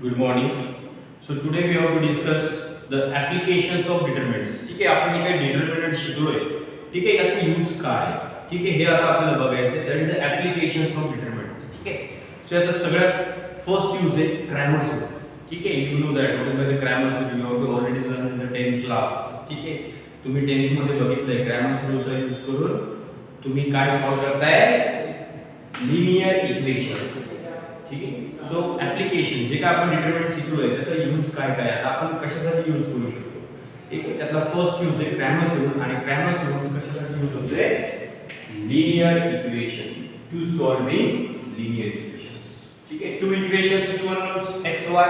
Good morning. So today we have to discuss the applications of determinants. ठीक आहे, आपण हे काही determinant शिकलोय. ठीक आहे, याचा यूज काय? ठीक आहे, हे आता आपल्याला बघायचं आहे. That is the applications of determinants. ठीक आहे. So याचा सगळ्यात फर्स्ट यूज आहे Cramer's rule. ठीक आहे, you know that what is the Cramer's rule? You have already learned in the 10th class. ठीक आहे, तुम्ही 10th मध्ये बघितलंय Cramer's rule चा यूज करून तुम्ही काय सॉल्व करताय? Linear equations. ठीक आहे. सो ऍप्लिकेशन जे काय आपण डिटरमिनंट शिकलोय त्याचा यूज काय काय आता आपण कशासाठी यूज करू शकतो. ठीक आहे, त्यातला फर्स्ट यूज आहे क्रॅमर्स रूल आणि क्रॅमर्स रूल कशासाठी यूज होते? Linear equation to solving linear equations. ठीक आहे, two equations two unknowns x y,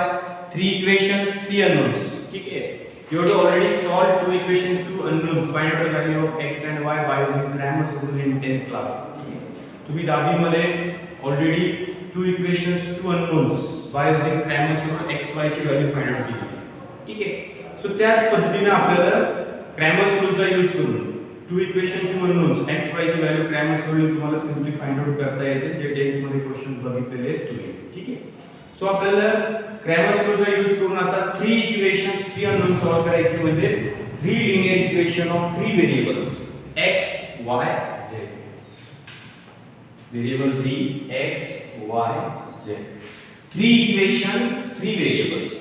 three equations three unknowns. ठीक आहे, you have to already solve two equations to unknowns, find out the value of x and y by using Cramer's rule in 10th class. ठीक आहे, तुम्ही 10वी मध्ये already two equations two unknowns by using Cramer's rule x y ची value find out केली. ठीक आहे, so त्याच पद्धतीने आपल्याला Cramer's rule चा यूज करून two equation two unknowns x y ची व्हॅल्यू Cramer's rule ने तुम्हाला सिंपली फाइंड आउट करता येते जे 10th मध्ये क्वेश्चन बघितलेले आहेत तुम्ही. ठीक आहे, सो आपल्याला Cramer's rule चा यूज करून आता three equations three unknown solve करायचे म्हणजे three linear equation of three variables x y z. Variable 3 x y z, three equation three variables,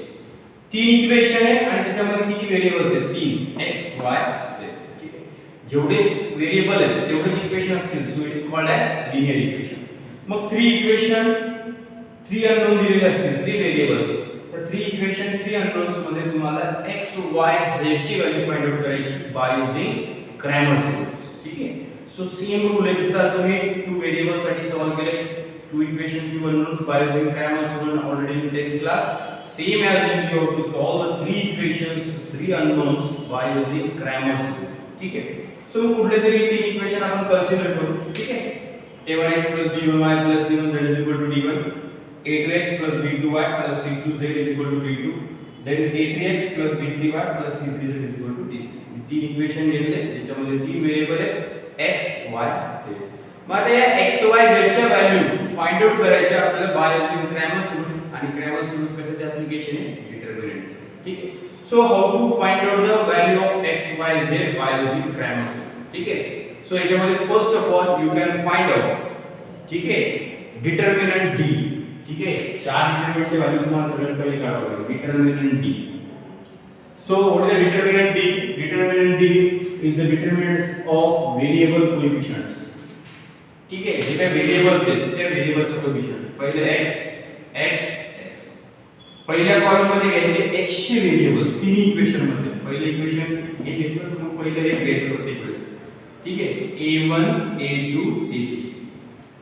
तीन इक्वेशन आहे आणि त्याच्यामध्ये किती व्हेरिएबल्स आहेत? तीन x y z. ठीक आहे, जेवढे व्हेरिएबल आहेत तेवढेच इक्वेशन असतील, so it is called as linear equation. मग थ्री इक्वेशन थ्री अननोन दिलेले असतील, थ्री व्हेरिएबल्स, तर थ्री इक्वेशन थ्री अननोन्स मध्ये तुम्हाला x y z ची व्हॅल्यू फाइंड आउट करायची बाय युजिंग Cramer's rule. ठीक आहे, सो सेम रूल आहे जसा तुम्ही टू व्हेरिएबल साठी सॉल्व केले two equation two unknowns by using Cramer's rule already in 10th class. Same as you have to solve the three equations three unknowns by using Cramer's rule. ठीक आहे, so कुठले तरी तीन equation आपण consider करू. ठीक आहे, a1x + b1y + c1z = d1, a2x + b2y + c2z = d2, then a3x + b3y + c3z = d3. तीन इक्वेशन घेतले त्याच्यामध्ये तीन व्हेरिएबल आहेत x y z. मग आता या x y z च्या व्हॅल्यू फाइंड आउट करायच्या आपल्याला बाय यूजिंग Cramer's rule आणि Cramer's rule कशाचे ऍप्लिकेशन आहे? डिटरमिनंट. ठीक आहे, so how to find out the value of x y z by using Cramer's rule. ठीक आहे, सो याच्यामध्ये first of all you can find out. ठीक आहे, डिटरमिनंट d. ठीक आहे, चार डिटरमिनंटची व्हॅल्यू तुम्हाला सगळ्यात पहिले काढावी लागेल. Determinant d. So what is the determinant d? Determinant d is the determinant of variable coefficients. ठीक आहे, जे काही व्हेरिएबल्स आहेत त्या व्हेरिएबलचे कोएफिशिएंट पहिले x x x. पहिल्या कॉलम मध्ये घ्यायचे x चे व्हेरिएबल्स तीन इक्वेशन मध्ये. पहिले इक्वेशन हे घेतलं तर मग पहिले एक घ्यायचं प्रत्येक वेळेस. ठीक आहे, a1 a2 a3.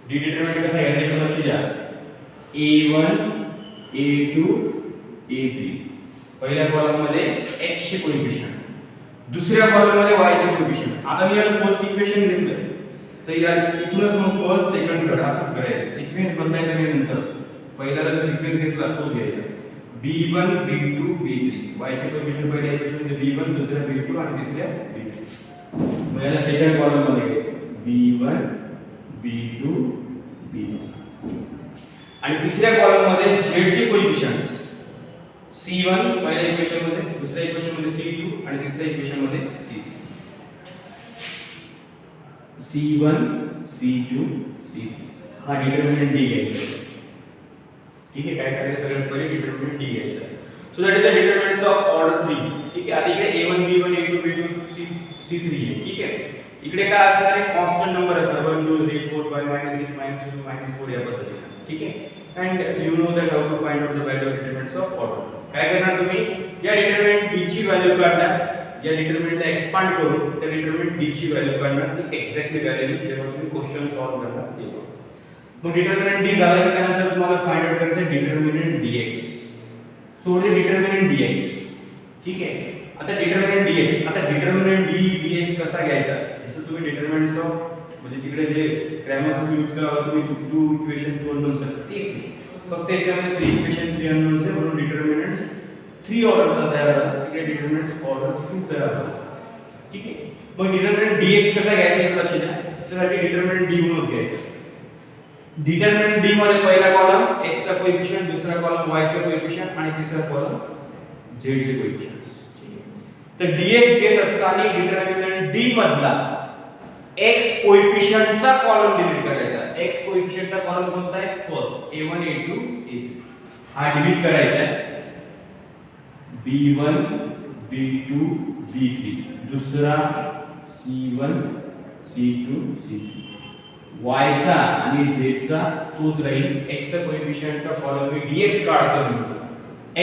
D determinant कसा घ्यायचा लक्ष द्या. a1 a2 a3. पहिल्या कॉलम मध्ये x चे कोएफिशिएंट, दुसऱ्या कॉलम मध्ये y चे कोएफिशिएंट. आता मी याला फर्स्ट इक्वेशन घेतलं तर या इथूनच मग फर्स्ट सेकंड थर्ड असंच करायचं. सिक्वेन्स बदलायचा नाही, नंतर पहिल्याला जो सिक्वेन्स घेतला तोच घ्यायचा. b1 b2 b3. y चे कोएफिशिएंट पहिल्या इक्वेशन मध्ये b1, दुसऱ्या b2 आणि तिसऱ्या b3. मग याला सेकंड कॉलम मध्ये घ्यायचं b1 b2 b3 आणि तिसऱ्या कॉलम मध्ये z चे कोएफिशिएंट्स c1 पहिल्या इक्वेशन मध्ये, दुसऱ्या इक्वेशन मध्ये c2 आणि तिसऱ्या इक्वेशन मध्ये c3. c1 c2 c3 हा डिटरमिनंट d घ्यायचा. ठीक आहे, काय करायचं सगळ्यात पहिले डिटरमिनंट d घ्यायचा. So that is the determinants of order 3. ठीक आहे, आता इकडे a1 b1 a2 b2 c3 आहे. ठीक आहे, इकडे काय असणार आहे? कॉन्स्टंट नंबर असणार 1 2 3 4 5 -6 -2 -4 या पद्धतीने. ठीक आहे, and you know that how to find out the value of determinants of order. काय करणार तुम्ही? या डिटरमिनंट d ची व्हॅल्यू काढणार, या डिटरमिनंटला एक्सपांड करून त्या डिटरमिनंट d ची व्हॅल्यू काढणार. ती एक्झॅक्टली व्हॅल्यू जेव्हा तुम्ही क्वेश्चन सॉल्व करणार तेव्हा. मग डिटरमिनंट d झाला की त्यानंतर तुम्हाला फाइंड आउट करायचं आहे डिटरमिनंट dx. सो हे डिटरमिनंट dx. ठीक आहे, आता डिटरमिनंट dx. आता डिटरमिनंट dx कसा घ्यायचा? जसं तुम्ही डिटरमिनंट्स ऑफ म्हणजे तिकडे जे Cramer's rule यूज केला होता तुम्ही टू इक्वेशन टू अननोन्स तेच फक्त याच्यामध्ये थ्री इक्वेशन थ्री अननोन्स आहे म्हणून डिटरमिनंट्स थ्री ऑर्डरचा तयार झाला. तिकडे डिटरमिनंट्स ऑर्डर टू तयार झाला. ठीक आहे, मग डिटरमिनंट dx कसा घ्यायचा हे लक्षात द्या. त्यासाठी डिटरमिनंट d म्हणून घ्यायचा. डिटरमिनंट d मध्ये पहिला कॉलम x चा कोएफिशिएंट, दुसरा कॉलम y चा कोएफिशिएंट आणि आणि तिसरा कॉलम z चे कोएफिशिएंट्स. ठीक आहे. तर dx घेत असताना डिटर्मिनंट d मधला x कोएफिशिएंटचा कॉलम डिलीट करायचा. x कोएफिशिएंटचा कॉलम कोणता आहे? फर्स्ट a1 a2 a3 हा डिलीट करायचा आहे. b1 b2 b3 दुसरा c1 c2 c3 y चा आणि z चा तोच राहील. x चा कोएफिशिएंटचा कॉलम मी dx काढतो,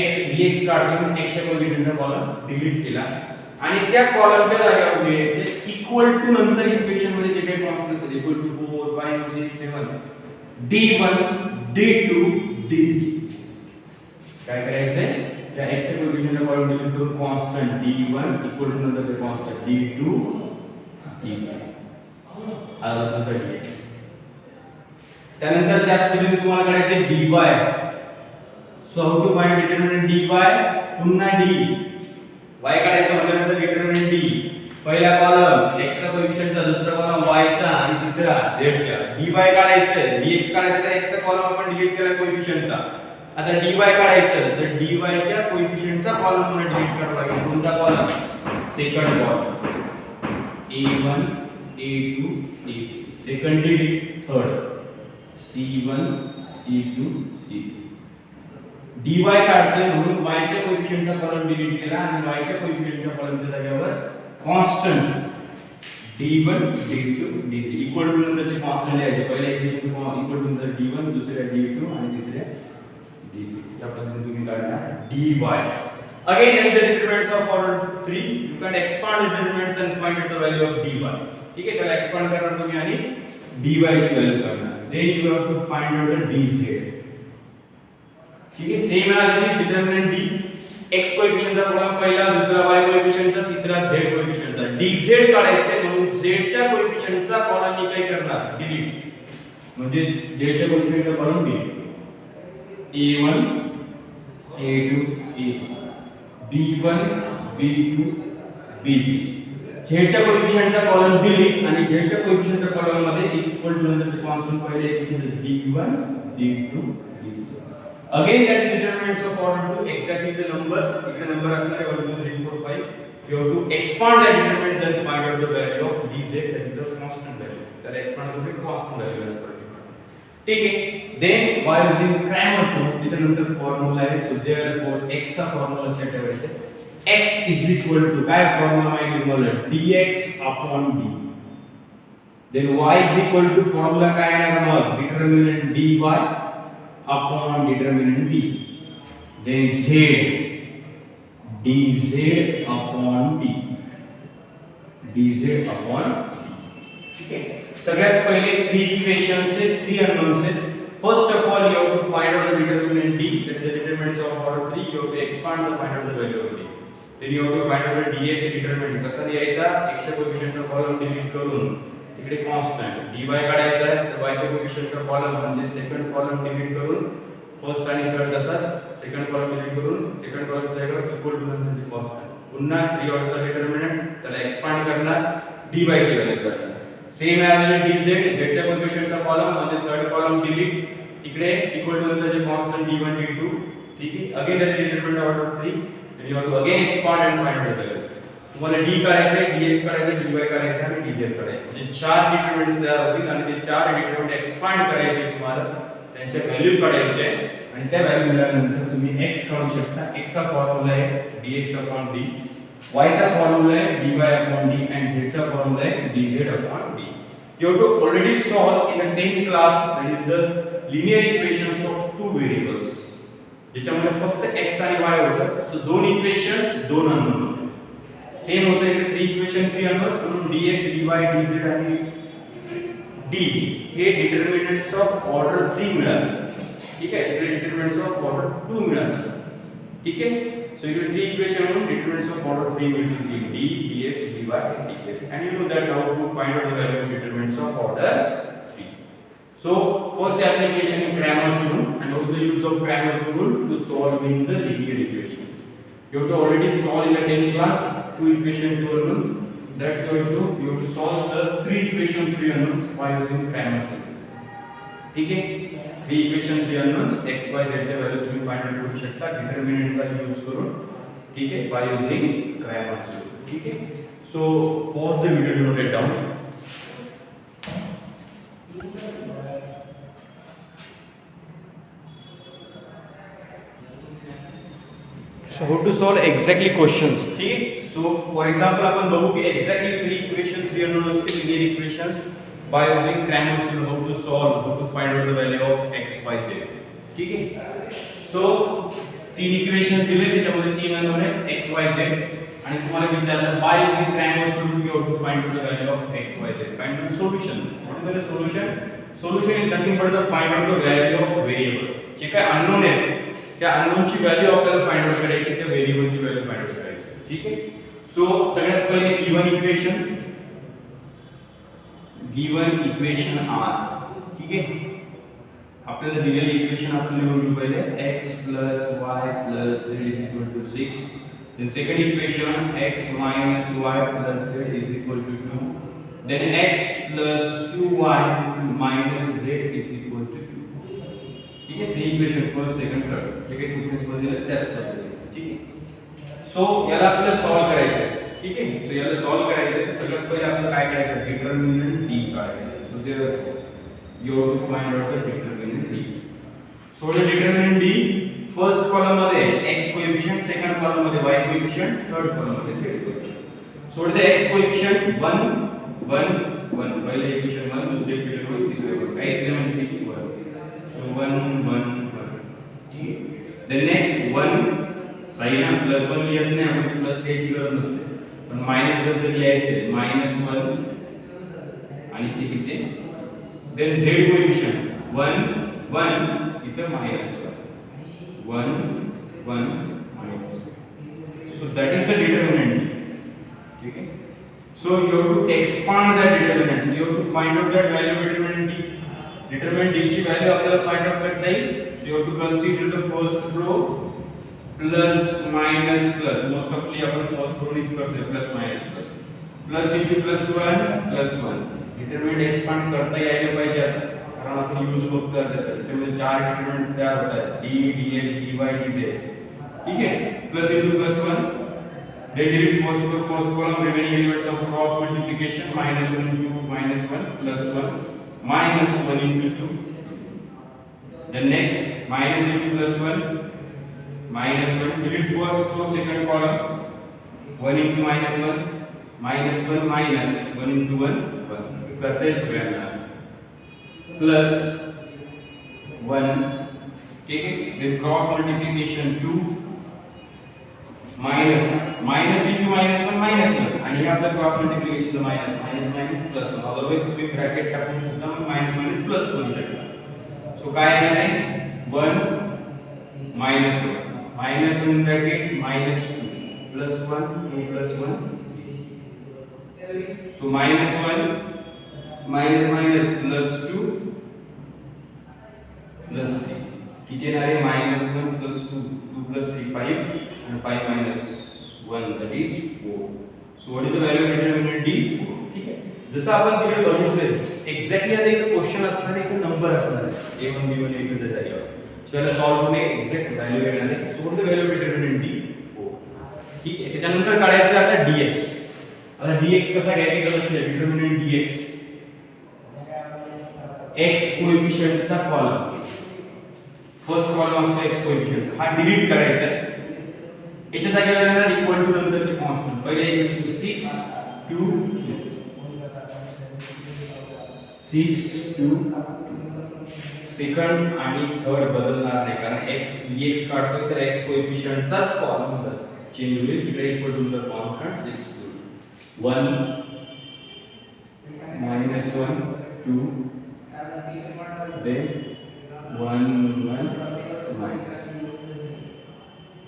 x dx काढतो, x च्या कोएफिशिएंटचा कॉलम डिलीट केला आणि त्या कॉलमच्या जागेवर लिहायचे इक्वल टू नंतर इक्वेशन मध्ये जे काही कॉन्स्टंट्स आहेत equal to 4 5 6 7 d1 d2 d3 काय करायचंय? त्या x च्या कोएफिशिएंटचा कॉलम डिलीट करून कॉन्स्टंट d1 इक्वल टू नंतर ते कॉन्स्टंट d2 d3 आता तुमचा dx. त्यानंतर त्याच पद्धतीने तुम्हाला काढायचे dy. So how to find determinant dy? पुन्हा d y काढायचं म्हटल्यानंतर डिटरमिनंट d पहिला कॉलम x चा कोएफिशिएंटचा, दुसरा कॉलम y चा आणि तिसरा z चा. dy काढायचं, dx काढायचं तर x चा कॉलम आपण डिलीट केला कोएफिशिएंटचा. आता dy काढायचं तर dy च्या कोएफिशिएंटचा कॉलम म्हणून डिलीट करावा लागेल. कोणता column? Second column a1 a2 a3 second delete third c1 c2 c3 dy काढतोय म्हणून y च्या कोएफिशिएंटचा कॉलम डिलीट केला आणि y च्या कोएफिशिएंटच्या कॉलमच्या जागेवर constant d1 d2 d3 equal to नंतरचे कॉन्स्टंट लिहायचे. पहिल्या इक्वेशन इक्वल टू नंतर d1 दुसऱ्या d2 आणि तिसऱ्या d3 या पद्धतीने तुम्ही काढणार dy. Again, in the determinants of order 3, you can expand the determinants and find out the value of dy. ठीक आहे, त्याला एक्सपांड करणार तुम्ही आणि dy ची व्हॅल्यू काढणार. Then you have to find out the dz. ठीक आहे, same as determinant d x कोएफिशिएंटचा कॉलम पहिला, दुसरा y कोएफिशिएंटचा, तिसरा z कोएफिशिएंटचा. dz काढायचे म्हणून z च्या कोएफिशिएंटचा कॉलम मी काय करणार? डिलीट. म्हणजे z च्या कोएफिशिएंटचा column delete. a1 a2 a3 b1 b2 b3 z च्या कोएफिशिएंटचा कॉलम डिलीट आणि z च्या कोएफिशिएंटच्या कॉलम मध्ये इक्वल टू नंतरचे कॉन्स्टंट पहिले equation d1 d2 d3. Again that is determinants of order 2 exactly the numbers. इकडे नंबर असणार आहे 1 2 3 4 5. You have to expand the determinants and find out the value of dz that is the constant value. त्याला expand करून constant value येणार. ठीक आहे. Then by using Cramer's rule त्याच्यानंतर formula आहे. सो देअरफॉर x चा फॉर्म्युला चेक करायचा. x is equal to काय फॉर्म्युला माहिती तुम्हाला? dx upon d. Then y is equal to formula काय येणार मग? Determinant dy upon determinant d. Then z dz upon d. dz upon d. ठीक आहे. सगळ्यात पहिले 3 इक्वेशन्स से 3 अननोन्स आहेत. First of all you have to find out the determinant d, that is the determinants of order 3. You have to expand to find out the value of d. Then you have to find out the dx determinant. कसा लिहायचा? x च्या कोएफिशिएंटचा column delete करून तिकडे constant dy काढायचा आहे. तर y च्या कोएफिशिएंटचा कॉलम म्हणजे सेकंड कॉलम डिलीट करून फर्स्ट आणि थर्ड तसाच सेकंड कॉलम डिलीट करून सेकंड कॉलमच्या जागेवर इक्वल टू नंतरचे कॉन्स्टंट. पुन्हा 3 ऑर्डरचा डिटरमिनंट त्याला एक्सपांड करणार dy ची व्हॅल्यू करणार. सेम ॲज dz z च्या कोएफिशिएंटचा कॉलम म्हणजे थर्ड कॉलम डिलीट तिकडे इक्वल टू नंतरचे कॉन्स्टंट d1 d2. ठीक आहे. Again that determinant order 3. then you have to again expand and find the value. तुम्हाला d काढायचे, dx काढायचे, dy काढायचे आणि dz काढायचे. म्हणजे 4 डिटरमिनंट्स तयार होतील आणि ते 4 डिटरमिनंट एक्सपांड करायचे तुम्हाला, त्यांच्या व्हॅल्यू काढायचे आणि त्या व्हॅल्यू मिळाल्यानंतर तुम्ही x काढू शकता. x चा फॉर्म्युला आहे dx d, y चा फॉर्म्युला आहे dy d and z चा फॉर्म्युला आहे dz d. You have to already solve in the 10th class that is the linear equations of two variables. ज्याच्यामध्ये फक्त x आणि y होतं. So दोन equation दोन अननोन होते. सेम होतं इथे 3 इक्वेशन 3 अननोन म्हणून dx dy dz आणि d हे डिटरमिनंट्स ऑफ ऑर्डर 3 मिळाले. ठीक आहे. इकडे डिटरमिनंट्स ऑफ ऑर्डर 2 मिळाले. ठीक आहे. सो इकडे 3 इक्वेशन म्हणून डिटरमिनंट्स ऑफ ऑर्डर 3 मिळतील d dx dy dz and you know that how to find out the value of determinants of order 3. So first application in Cramer's rule and also the use of Cramer's rule to solve in the linear equations. You have to already solve in the 10th class 2 equation 2 unknowns. That's how you have to solve the 3 equation 3 unknowns by using Cramer's rule. ठीक है. 3 equation 3 unknowns x y z चे value तुम्ही find out करू शकता डिटरमिनंटचा use करून. ठीक आहे, by using Cramer's rule. ठीक आहे, so pause the video, note it down. So how to solve exactly questions. ठीक आहे, सो फॉर एक्झाम्पल आपण बघू की एक्झॅक्टली 3 इक्वेशन 3 अननोन असते linear equations by using Cramer's rule. How to solve, how to find out the value of x y z. ठीक आहे, so 3 equation दिले, त्याच्यामध्ये 3 अननोन आहेत x y z, आणि तुम्हाला विचारलं by using Cramer's rule you have to find out the value of x y z. Find out solution. What is the solution? Solution is nothing but the find out the value of variables. जे काय unknown आहेत त्या अननोनची value आपल्याला find out करायची, त्या व्हेरिएबलची value find out करायची. ठीक आहे, सो सगळ्यात पहिले गिवन इक्वेशन r. ठीक आहे, आपल्याला दिलेले इक्वेशन आपण लिहून घेऊ पहिले x + y + z = 6. then second equation x - y + z = 2. then x + 2y - z = 2. ठीक आहे, 3 इक्वेशन फर्स्ट सेकंड थर्ड जे काही सिक्वेन्स मध्ये आहे त्याच पद्धतीने. ठीक आहे, सो याला आपल्याला सॉल्व करायचं आहे. ठीक आहे, सो याला सॉल्व करायचं आहे तर सगळ्यात पहिले आपल्याला काय करायचं, डिटरमिनंट d काढायचं. So therefore you have to find out the determinant d. So the determinant d first column मध्ये x कोएफिशिएंट, सेकंड कॉलम मध्ये y कोएफिशिएंट, थर्ड कॉलम मध्ये z coefficient. So the x coefficient 1 1 1, पहिले equation 1, दुसरे equation 1, तिसरे 1, काहीच नाही म्हणजे किती 1. So 1 1 1. ठीक आहे, then next 1 साइन ना प्लस 1 लिहित नाही आपण, प्लस द्यायची गरज नसते, पण मायनस बद्दल लिहायचे -1 आणि ते किती. then z कोएफिशिएंट 1 1 इथे -1 1 1 -1. so that is the determinant. ठीक आहे, so you have to expand that determinant. So you have to find out that value of determinant d. Determinant d ची व्हॅल्यू आपल्याला फाइंड आउट करता येईल. So you have to consider the first row plus minus plus. Most ऑफली आपण first row नीच करतोय plus minus plus plus into +1 determinant expand करता यायला पाहिजे आता, कारण आपण यूज बघतोय त्याच्यामध्ये 4 डिटरमिनंट्स तयार होत आहेत, d dx dy dz. ठीक आहे, plus into +1 then delete first column remaining elements of cross multiplication -1 into -1 +1 -1 into 2. Then next minus into +1 -1, delete first row second column 1 into -1 -1 -1 into 1 1 करते हैं सगळ्यांना प्लस 1. ठीक है, then cross multiplication 2 minus into -1 -1 आणि हे आपलं cross multiplication minus plus 1. Otherwise तुम्ही bracket टाकून सुद्धा माइनस प्लस करू शकता. सो काय येणार आहे 1 -1 ब्रॅकेट -2 +1 2 +1. सो -1 +2 +3 किती येणार आहे -1 +2 2 +3 5 and 5 - 1 that is 4. so what is the value of determinant d 4. ठीक आहे, जसं आपण तिकडे बघितलं एक्झॅक्टली आता एक क्वेश्चन असणार आहे, एक नंबर असणार आहे a1 b1 a2 च्या जागेवर. सो याला सॉल्व करणे एक्झॅक्ट व्हॅल्यू येणार आहे. So what is the value of determinant d 4. ठीक आहे, त्याच्यानंतर काढायचं आता dx. आता dx कसा घ्यायचा तर डिटरमिनंट dx x कोएफिशिएंटचा कॉलम, फर्स्ट कॉलम असतो x कोएफिशिएंट, हा डिलीट करायचा आहे. याच्या जागेवर येणार इक्वल टू नंतरचे कॉन्स्टंट. पहिले इक्वेशन 6 2 6 2 सेकंड आणि थर्ड बदलणार नाही, कारण x dx काढतोय तर x कोएफिशिएंटचाच कॉलम चेंज होईल. तिकडे equal to the constant 6 2 1 -1 2 then 1 1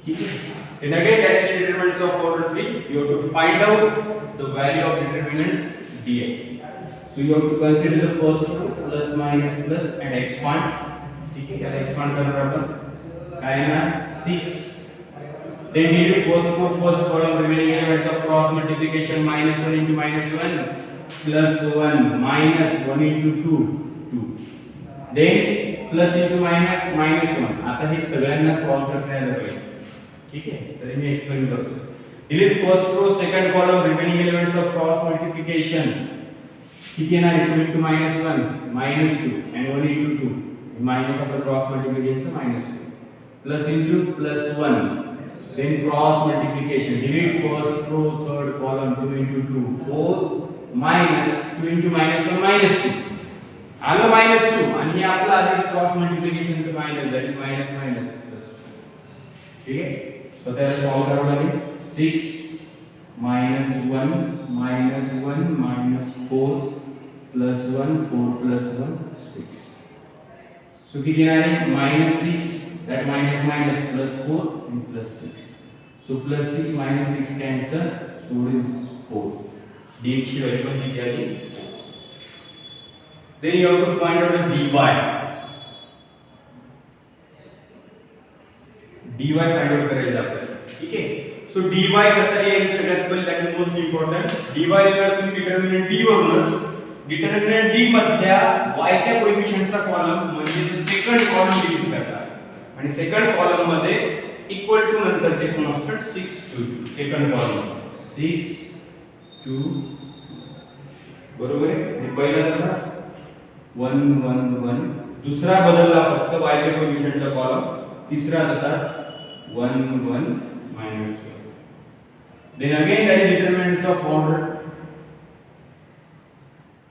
ठीक है. Then again that is the determinants of order 3. You have to find out the value of determinants dx. So you have to consider the first row plus minus plus and expand. ठीक है, याला expand करणार आपण काय ना 6. Then delete first column remaining elements of cross multiplication -1 into -1 +1 -1 into 2 2. Then plus into minus -1. आता हे सगळ्यांना सॉल्व करता यायला पाहिजे. ठीक आहे, तर मी एक्सप्लेन करतो. Delete first row second column remaining elements of cross multiplication. किती येणार आहे? 2 इंटू -1 -2 and 1 इंटू 2 मायनस आपलं क्रॉस मल्टिप्लिकेशनचं -2 plus into +1 then cross multiplication. Delete first row third column 2 into 2 4 minus 2 into -1 -2 आलो -2 आणि हे आपलं आधी क्रॉस मल्टिप्लिकेशनचं minus that is minus plus. ठीक आहे, सो त्याला सॉल्व करावं लागेल. 6 -1 -1 -4 +1 4 +1 6. सो किती येणार आहे? -6 that minus +4 and +6. So +6 -6 cancel, so it is 4. dx ची व्हॅल्यू पण किती आली? 4. Then you have to find out the dy. dy find out करायचं आपल्याला. ठीक आहे, सो dy कसं लिहायचं? सगळ्यात पहिले that is most important. dy लिहिणार तुम्ही डिटर्मिनंट d वरूनच. डिटर्मिनंट d मधल्या y च्या कोएफिशिएंटचा कॉलम म्हणजे सेकंड कॉलम डिलीट करणार आणि सेकंड कॉलम मध्ये इक्वल टू नंतरचे कॉन्स्टंट 6 2 सेकंड कॉलम 6 2 बरोबर आहे. आणि पहिला कसा 1 1 1. दुसरा बदलला फक्त y च्या कोएफिशिएंटचा कॉलम. तिसरा तसा 1 1 -1. then again that is determinants of order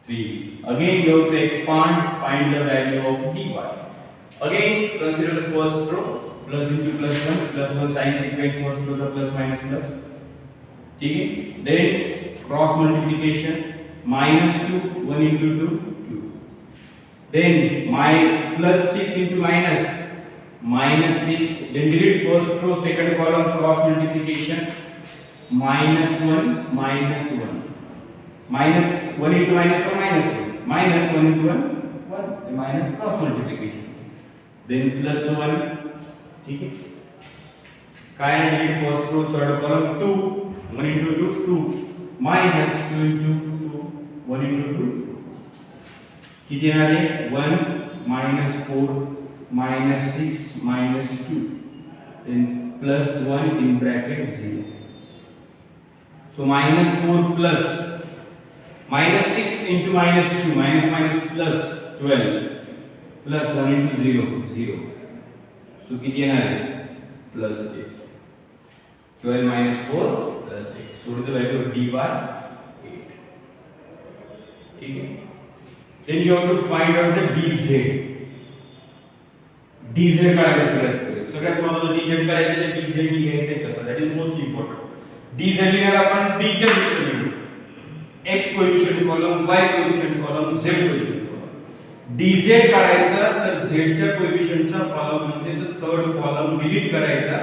3. again you have to expand, find the value of dy. Again consider the first row plus into +1 +1 sin sequence first row plus minus plus. ठीक है, then cross multiplication -2 1 into 2 2. then my +6 into -6. then delete first row second column cross multiplication -1 -1 -1 into -1 -1 into 1 1 minus cross multiplication. then +1. ठीक है, काय आहे? Delete first row third column 2 1 into 2 2 minus 2 into 2 1 into 2 किती येणार आहे? 1 -4 -6 -2 then +1 in bracket 0. so -4 plus -6 into -2 plus 12 plus 1 into 0 0. so किती येणार आहे? +8. 12 minus 4 plus 8. so the value of dy 8. ठीक है, then you have to find out the dz. dz काढायचं सगळ्यात महत्त्वाचं dz काढायचं. तर dz लिहायचं कसं? That is most important. dz लिहिणार आपण d च्या determinant x coefficient column y coefficient column z coefficient column. dz काढायचं तर z च्या कोएफिशिएंटचा कॉलम म्हणजे थर्ड कॉलम डिलीट करायचा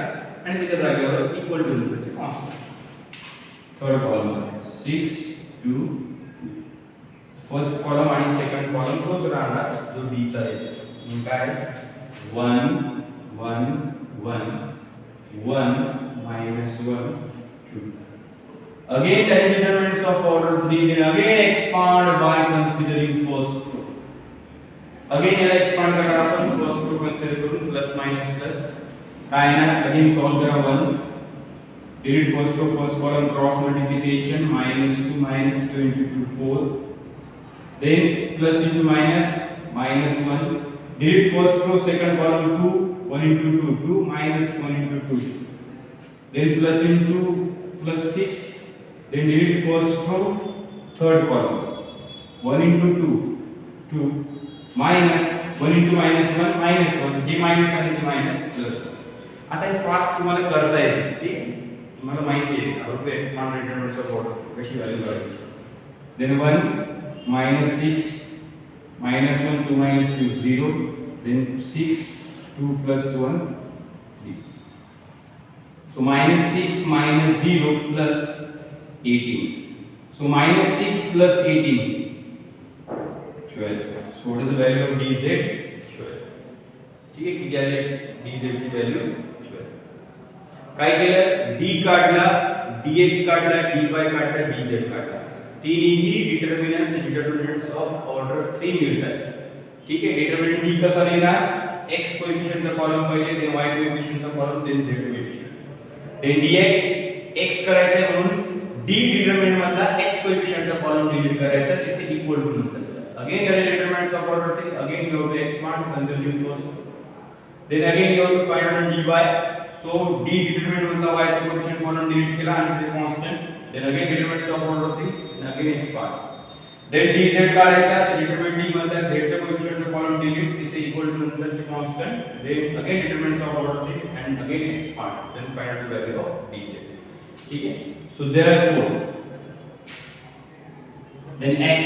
आणि त्याच्या जागेवर इक्वल टू लिहायचे constant. Third column 6 2 first column आणि सेकंड कॉलम तोच राहणार जो d चा आहे. मग काय 1 1 1 1 -1 2. again that is determinants of order 3. then again expand by considering first row. again याला एक्सपांड करणार आपण फर्स्ट रो कन्सिडर करून प्लस मायनस प्लस काय ना. अगेन सॉल्व करा 1 delete first row first column cross multiplication -2 -2 into 2 4 then plus into -1 delete first row second column 2 1 into 2 2 minus 1 into 2 then plus into +6 then delete first row third column 1 into 2 2 minus 1 into -1 -1 हे minus आणि हे minus plus. आता हे fast तुम्हाला करता येईल. ठीक आहे, तुम्हाला माहिती आहे how to expand determinants of order कशी व्हॅल्यू काढायची. then 1 -6 -1 2 -2 0 then 6 2 plus 1 3. so -6 -0 plus 18. so -6 plus 18 12. so what is the value of dz? 12. ठीक आहे, किती आले dz ची व्हॅल्यू 12. काय केलं? d काढला, dx काढला, dy काढला, dz काढला. तिन्ही डिटर्मिनंट्स ऑफ ऑर्डर 3 मिळतात. ठीक आहे. डिटर्मिनंट डी कसा लिहिणार, x कोएफिशिएंटचा कॉलम पहिले, देन y कोएफिशिएंटचा column, then z coefficient, then dx x करायचं आहे म्हणून d डिटर्मिनंट मधला x कोएफिशिएंटचा कॉलम डिलीट करायचा, तिथे इक्वल टू नंतर again the determinants of order 3, again you have to expand considering first, then again you have to find out dy. So d determinant मधला y चा coefficient column delete केला आणि ते constant, then again determinants of order 3 and again expand, then dz काढायचा, तर determinant d मधला z चा कोएफिशिएंटचा column delete, तिथे इक्वल टू नंतरचे constant, then again determinants of order 3 and again expand, then find out the value of dz. ठीक है. So therefore then x,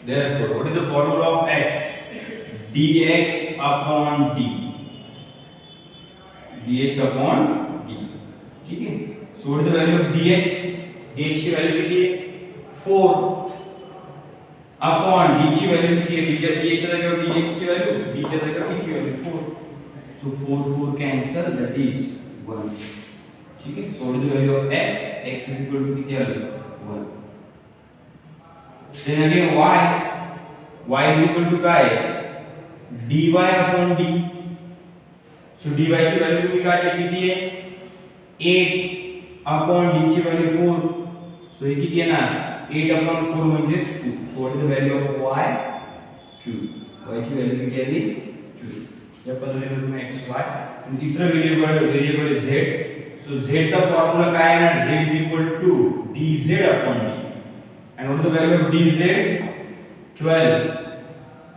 therefore what is the formula of x, dx upon d, dx upon d. ठीक है. So what is the value of dx, dx की value कितनी है 4 upon d ची value कितनी है, dx च्या जागेवर dx ची वैल्यू, d च्या जागेवर d ची value 4. So 4 cancel, that is 1. ठीक है. So what is the value of x, x is equal to कितनी आ गई 1. Then again y is equal to काय, dy upon d. So dy ची वैल्यू तुम्ही काढली किती आहे 8 upon d ची वैल्यू 4. So हे किती येणार 8 upon 4 म्हणजे 2. So what is the value of y, 2. y ची वैल्यू किती आली 2. या पद्धतीने तुम्ही x y आणि तिसरं व्हेरिएबल आहे z. So z चा फॉर्म्युला काय येणार, z is equal to dz upon d. And what is the value of dz, 12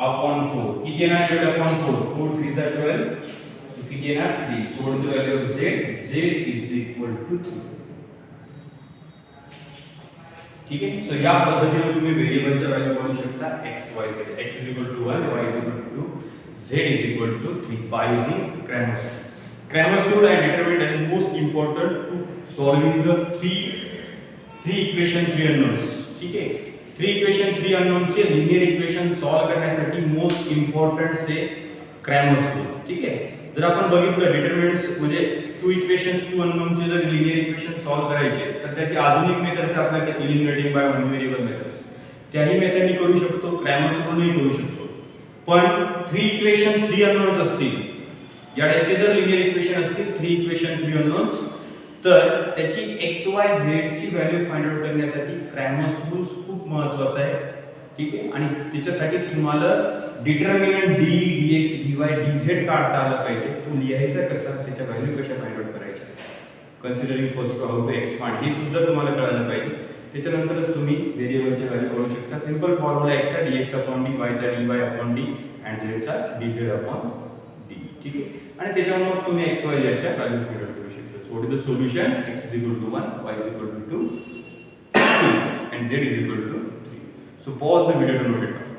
upon 4. किती येणार 12 upon 4, 4 3 are 12. So किती येणार 3. So what is the value of z, z is equal to 3. ठीक आहे. So या पद्धतीने तुम्ही व्हेरिएबलच्या व्हॅल्यू काढू शकता x y z. x is equal to 1, y is equal to 2, z is equal to 3 by using Cramer's rule. Cramer's rule I determined that is most important to solving the three equation 3 unknowns. ठीक आहे. 3 equation 3 unknown चे linear equation solve करण्यासाठी most important से Cramer's rule. ठीक आहे. जर आपण बघितलं डिटरमिनंट्स म्हणजे 2 इक्वेशन्स 2 अननोन चे जर लिनियर इक्वेशन सॉल्व करायचे तर त्याची अजून एक मेथड्स आपल्याकडे eliminating by one variable methods, त्याही मेथडनी करू शकतो, क्रॅमर्स रूलनी करू शकतो. पण 3 इक्वेशन 3 अननोन्स असतील, या टाइपचे जर लिनियर इक्वेशन असतील 3 इक्वेशन 3 अननोन्स, तर त्याची x y z ची व्हॅल्यू फाइंड आउट करण्यासाठी क्रॅमर्स रूल खूप महत्त्वाचा आहे. ठीक आहे. आणि त्याच्यासाठी तुम्हाला determinant d dx dy dz काढता आला पाहिजे. तो लिहायचा कसा, त्याच्या व्हॅल्यू कशा फाइंड आउट करायच्या, considering first how to expand, हे सुद्धा तुम्हाला कळायला पाहिजे. त्याच्यानंतरच तुम्ही व्हेरिएबलची व्हॅल्यू काढू शकता. सिंपल फॉर्म्युला x चा dx upon d, y चा dy upon d and z चा dz upon d. ठीक आहे. आणि त्याच्यावर तुम्ही x y z च्या व्हॅल्यू फाइंड आउट करू शकता. So what is the solution? X is equal to 1, y is equal to 2 and z is equal to 3. So pause the video to note it down.